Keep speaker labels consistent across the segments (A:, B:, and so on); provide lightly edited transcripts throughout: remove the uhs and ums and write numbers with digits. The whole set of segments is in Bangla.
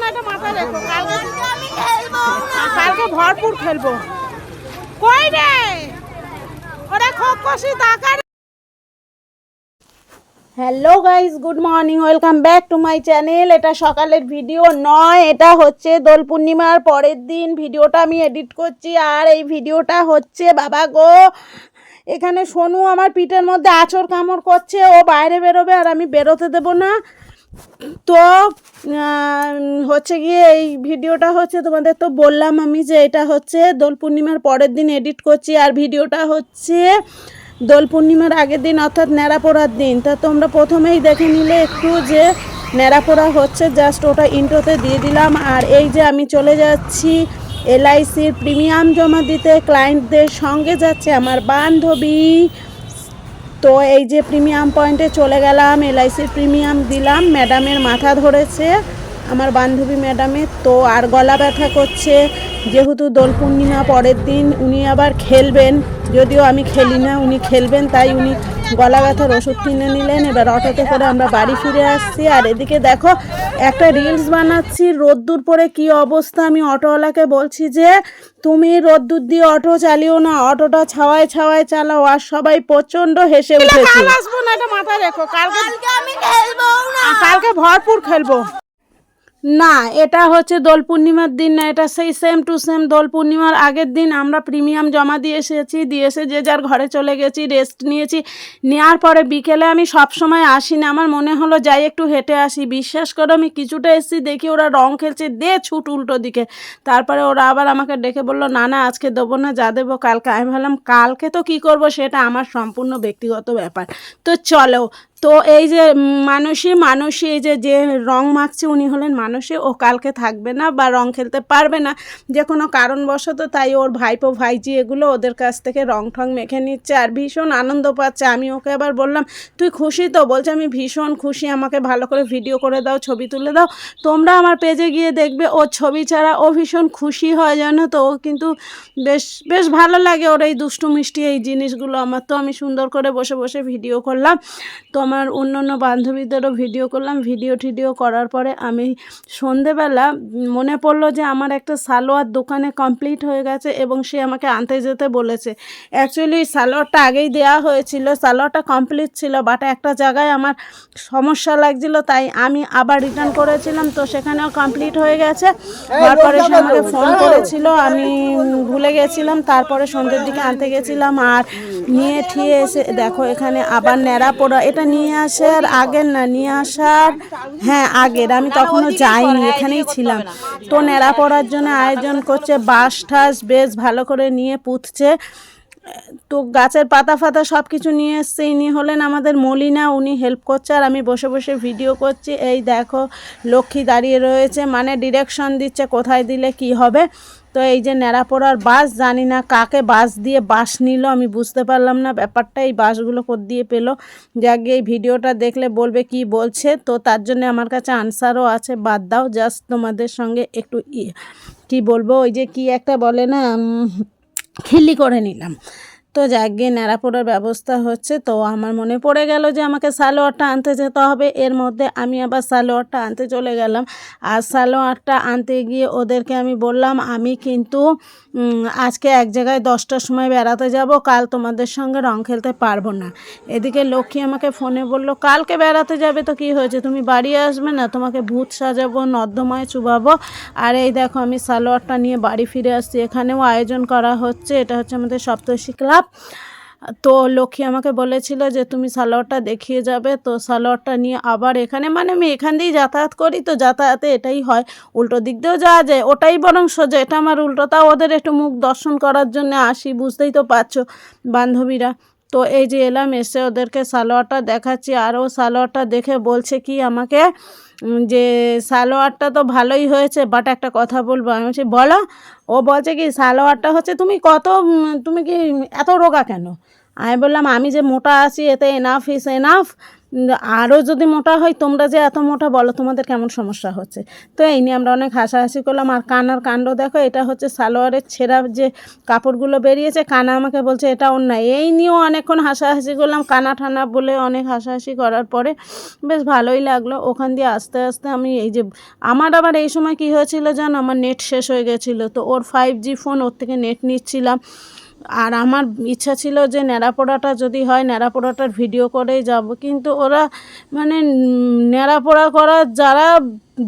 A: না, এটা মাথায় রেখো। কালকে ভরপুর খেলবো। কই রে ওরা খোকসি তাকার। Hello guys, good morning, welcome back to my channel. এটা সকালের ভিডিও নয়, এটা হচ্ছে দোল পূর্ণিমার পরের দিন ভিডিওটা আমি এডিট করছি। আর এই ভিডিওটা হচ্ছে বাবা গো, এখানে সোনু আমার পিঠের মধ্যে আঁচড় কামড় করছে, ও বাইরে বেরোবে আর আমি বেরোতে দেবো না। তো হচ্ছে গিয়ে এই ভিডিওটা হচ্ছে তোমাদের তো বললাম আমি যে এটা হচ্ছে দোল পূর্ণিমার পরের দিন এডিট করছি। আর ভিডিওটা হচ্ছে দোল পূর্ণিমার আগের দিন অর্থাৎ ন্যাড়াপোড়ার দিন। তা তোমরা প্রথমেই দেখে নিলে একটু যে ন্যাড়াপোড়া হচ্ছে, জাস্ট ওটা ইন্ট্রোতে দিয়ে দিলাম। আর এই যে আমি চলে যাচ্ছি এলআইসির প্রিমিয়াম জমা দিতে, ক্লায়েন্টদের সঙ্গে যাচ্ছে আমার বান্ধবী। তো এই যে প্রিমিয়াম পয়েন্টে চলে গেলাম, এলআইসির প্রিমিয়াম দিলাম। ম্যাডামের মাথা ধরেছে আমার বান্ধবী ম্যাডামের, তো আর গলা ব্যথা করছে যেহেতু দোল পূর্ণিমা পরের দিন উনি আবার খেলবেন, যদিও আমি খেলি না, উনি খেলবেন, তাই উনি গলা ব্যথার ওষুধ কিনে নিলেন। এবার অটোতে করে আমরা বাড়ি ফিরে আসছি। আর এদিকে দেখো একটা রিলস বানাচ্ছি, রোদ্দুর পরে কি অবস্থা। আমি অটোওয়ালাকে বলছি যে তুমি রোদ্দুর দিয়ে অটো চালিও না, অটোটা ছাওয়ায় ছাওয়ায় চালাও। আর সবাই প্রচন্ড হেসে উঠেছে। আসবো না, এটা মাথায় রেখো, কালকে আমি খেলবো না, কালকে ভরপুর খেলবো না। এটা হচ্ছে দোল পূর্ণিমার দিন না, এটা সেই সেম টু সেম দোল পূর্ণিমার আগের দিন আমরা প্রিমিয়াম জমা দিয়ে এসেছি, দিয়ে এসে যে যার ঘরে চলে গেছি, রেস্ট নিয়েছি। নেওয়ার পরে বিকেলে আমি সব সময় আসি না, আমার মনে হলো যাই একটু হেঁটে আসি। বিশ্বাস করো আমি কিছুটা এসেছি, দেখি ওরা রং খেলছে, দে ছুট উল্টো দিকে। তারপরে ওরা আবার আমাকে ডেকে বললো না না আজকে দেবো না, যা দেবো কালকে। আমি ভাবলাম কালকে তো কী করবো, সেটা আমার সম্পূর্ণ ব্যক্তিগত ব্যাপার। তো চলো, তো এই যে মানসী এই যে রং মাখছে উনি হলেন মানসী, ও কালকে থাকবে না বা রং খেলতে পারবে না যে কোনো কারণবশত। তাই ওর ভাইপো ভাইজি এগুলো ওদের কাছ থেকে রং ঠং মেখে নিচ্ছে আর ভীষণ আনন্দ পাচ্ছে। আমি ওকে আবার বললাম তুই খুশি তো? বলছে আমি ভীষণ খুশি, আমাকে ভালো করে ভিডিও করে দাও, ছবি তুলে দাও। তোমরা আমার পেজে গিয়ে দেখবে ওর ছবি ছাড়া ও ভীষণ খুশি হয়, জানো তো। ও কিন্তু বেশ বেশ ভালো লাগে ওর এই দুষ্টু মিষ্টি এই জিনিসগুলো আমার। তো আমি সুন্দর করে বসে বসে ভিডিও করলাম, তো আমার অন্য অন্য বান্ধবীদেরও ভিডিও করলাম। ভিডিও করার পরে আমি সন্ধেবেলা মনে পড়লো যে আমার একটা সালোয়ার দোকানে কমপ্লিট হয়ে গেছে এবং সে আমাকে আনতে যেতে বলেছে। অ্যাকচুয়ালি সালোয়ারটা আগেই দেওয়া হয়েছিল, সালোয়ারটা কমপ্লিট ছিল, বাট একটা জায়গায় আমার সমস্যা লাগছিল, তাই আমি আবার রিটার্ন করেছিলাম। তো সেখানেও কমপ্লিট হয়ে গেছে। তারপরে সে আমাকে ফোন করেছিল, আমি ভুলে গেছিলাম। তারপরে সন্ধ্যের দিকে আনতে গেছিলাম আর নিয়ে ঠিয়ে এসে দেখো এখানে আবার ন্যাড়াপোড়া। এটা নিয়ে আসার আগের না, নিয়ে আসার হ্যাঁ আগের, আমি তখনও যাইনি, এখানেই ছিলাম। তো ন্যাড়াপোড়ার জন্য আয়োজন করছে, বাঁশ ঠাস বেশ ভালো করে নিয়ে পুঁতছে। তো গাছের পাতা ফাতা সব কিছু নিয়ে এসছে। ইনি হলেন আমাদের মলিনা, উনি হেল্প করছে আর আমি বসে বসে ভিডিও করছি। এই দেখো লক্ষ্মী দাঁড়িয়ে রয়েছে, মানে ডিরেকশন দিচ্ছে কোথায় দিলে কি হবে। তো এই যে ন্যাড়াপোড়ার বাঁশ, জানি না কাকে বাঁশ দিয়ে বাঁশ নিল, আমি বুঝতে পারলাম না ব্যাপারটা, এই বাঁশগুলো কোথ দিয়ে পেলো। যাকে এই ভিডিওটা দেখলে বলবে কি বলছে, তো তার জন্য আমার কাছে আনসারও আছে, বাদ দাও। জাস্ট তোমাদের সঙ্গে একটু কি বলবো, ওই যে কি একটা বলে না, খিল্লি করে নিলাম। তো যাক গিয়ে ন্যাড়াপোড়ার ব্যবস্থা হচ্ছে। তো আমার মনে পড়ে গেল যে আমাকে সালোয়ারটা আনতে যেতে হবে। এর মধ্যে আমি আবার সালোয়ারটা আনতে চলে গেলাম। আর সালোয়ারটা আনতে গিয়ে ওদেরকে আমি বললাম আমি কিন্তু আজকে এক জায়গায় 10টার সময় বেড়াতে যাব, কাল তোমাদের সঙ্গে রং খেলতে পারবো না। এদিকে লক্ষ্মী আমাকে ফোনে বলল কালকে বেড়াতে যাবে তো কি হয়েছে, তুমি বাড়ি আসবে না, তোমাকে ভূত সাজাবো, নর্দমায় চুবাবো। আর এই দেখো আমি সালোয়ারটা নিয়ে বাড়ি ফিরে আসছি। এখানেও আয়োজন করা হচ্ছে, এটা হচ্ছে আমাদের সপ্তর্ষি ক্লাব। তো লক্ষ্মী আমাকে বলেছিল যে তুমি সালোয়ারটা দেখিয়ে যাবে। তো সালোয়ারটা নিয়ে আবার এখানে, মানে আমি এখান দিয়েই যাতায়াত করি, তো যাতায়াতে এটাই হয়, উল্টো দিক দিয়েও যাওয়া যায়, ওটাই বরং সোজা, এটা আমার উল্টো। তাও ওদের একটু মুখ দর্শন করার জন্য আসি, বুঝতেই তো পারছো বান্ধবীরা। তো এই যে এলাম, এসে ওদেরকে সালোয়ারটা দেখাচ্ছি। আরও সালোয়ারটা দেখে বলছে কি আমাকে যে সালোয়ারটা তো ভালোই হয়েছে, বাট একটা কথা বলবো। আমি বলছি বলো। ও বলছে কি সালোয়ারটা হচ্ছে তুমি তুমি কি এত রোগা কেন? আমি বললাম আমি যে মোটা আছি এতে এনাফ ইস এনাফ, আরও যদি মোটা হয়, তোমরা যে এত মোটা বলো তোমাদের কেমন সমস্যা হচ্ছে। তো এই নিয়ে আমরা অনেক হাসাহাসি করলাম। আর কানার কাণ্ড দেখো, এটা হচ্ছে সালোয়ারের ছেঁড়া যে কাপড়গুলো বেরিয়েছে, কানা আমাকে বলছে এটা অন্যায়। এই নিয়েও অনেকক্ষণ হাসাহাসি করলাম, কানা ঠানা বলে অনেক হাসাহাসি করার পরে বেশ ভালোই লাগলো। ওখান দিয়ে আস্তে আস্তে আমি এই যে আমার আবার এই সময় কী হয়েছিল জানো, আমার নেট শেষ হয়ে গেছিলো, তো ওর 5G ফোন, ওর থেকে নেট নিচ্ছিলাম। আর আমার ইচ্ছা ছিল যে ন্যাড়াপোড়াটা যদি হয় ন্যাড়াপোড়াটার ভিডিও করেই যাব, কিন্তু ওরা মানে ন্যাড়াপোড়া করা যারা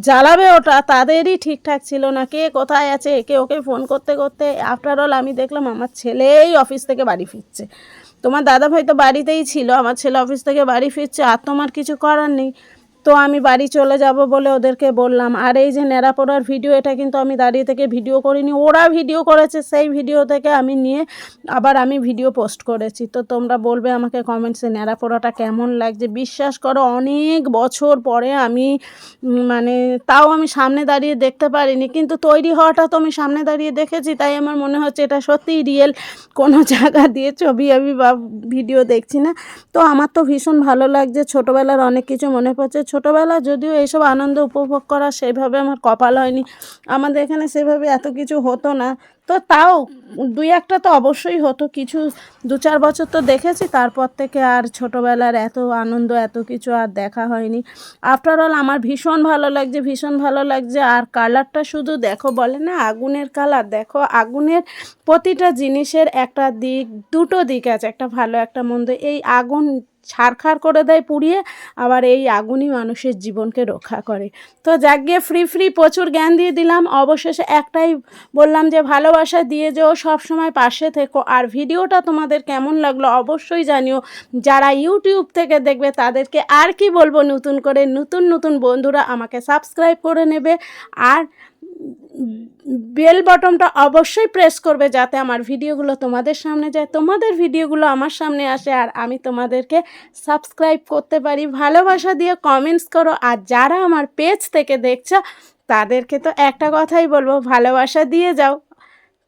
A: জ্বালাবে ওটা তাদেরই ঠিকঠাক ছিল না, কে কোথায় আছে একে ওকে ফোন করতে করতে আফটার অল আমি দেখলাম আমার ছেলেই অফিস থেকে বাড়ি ফিরছে। তোমার দাদাভাই তো বাড়িতেই ছিল, আমার ছেলে অফিস থেকে বাড়ি ফিরছে, আর তোমার কিছু করার নেই। তো আমি বাড়ি চলে যাব বলে ওদেরকে বললাম। আর এই যে ন্যাড়াপোড়ার ভিডিও, এটা কিন্তু আমি দাঁড়িয়ে থেকে ভিডিও করিনি, ওরা ভিডিও করেছে, সেই ভিডিও থেকে আমি নিয়ে আবার আমি ভিডিও পোস্ট করেছি। তো তোমরা বলবে আমাকে কমেন্টসে ন্যাড়াপোড়াটা কেমন লাগছে। বিশ্বাস করো অনেক বছর পরে আমি মানে তাও আমি সামনে দাঁড়িয়ে দেখতে পারিনি, কিন্তু তৈরি হওয়াটা তো আমি সামনে দাঁড়িয়ে দেখেছি, তাই আমার মনে হচ্ছে এটা সত্যিই রিয়েল, কোনো জায়গা দিয়ে ছবি আমি বা ভিডিও দেখছি না। তো আমার তো ভীষণ ভালো লাগছে, ছোটোবেলার অনেক কিছু মনে পড়ছে। ছোটোবেলা যদিও এইসব আনন্দ উপভোগ করা সেভাবে আমার কপাল হয়নি, আমাদের এখানে সেভাবে এত কিছু হতো না। তো তাও দুই একটা তো অবশ্যই হতো, কিছু 2-4 বছর তো দেখেছি, তারপর থেকে আর ছোটোবেলার এত আনন্দ এত কিছু আর দেখা হয়নি। আফটার অল আমার ভীষণ ভালো লাগছে, ভীষণ ভালো লাগছে। আর কালারটা শুধু দেখো, বলে না আগুনের কালার, দেখো আগুনের প্রতিটা জিনিসের একটা দিক, দুটো দিক আছে, একটা ভালো একটা মন্দ। এই আগুন ছারখার করে দেয় পুড়িয়ে, আবার এই আগুনই মানুষের জীবনকে রক্ষা করে। তো যাক গিয়ে ফ্রি প্রচুর জ্ঞান দিয়ে দিলাম। অবশেষে একটাই বললাম যে ভালোবাসা দিয়ে যেও, সবসময় পাশে থেকো। আর ভিডিওটা তোমাদের কেমন লাগলো অবশ্যই জানিও। যারা ইউটিউব থেকে দেখবে তাদেরকে আর কি বলবো, নতুন করে নতুন বন্ধুরা আমাকে সাবস্ক্রাইব করে নেবে, আর বেল বটনটা অবশ্যই প্রেস করবে যাতে আমার ভিডিওগুলো তোমাদের সামনে যায়, তোমাদের ভিডিওগুলো আমার সামনে আসে, আর আমি তোমাদেরকে সাবস্ক্রাইব করতে পারি। ভালোবাসা দিয়ে কমেন্টস করো। আর যারা আমার পেজ থেকে দেখছো তাদেরকে তো একটা কথাই বলবো, ভালোবাসা দিয়ে যাও।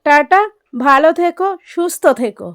A: টাটা, ভালো থেকো, সুস্থ থেকো।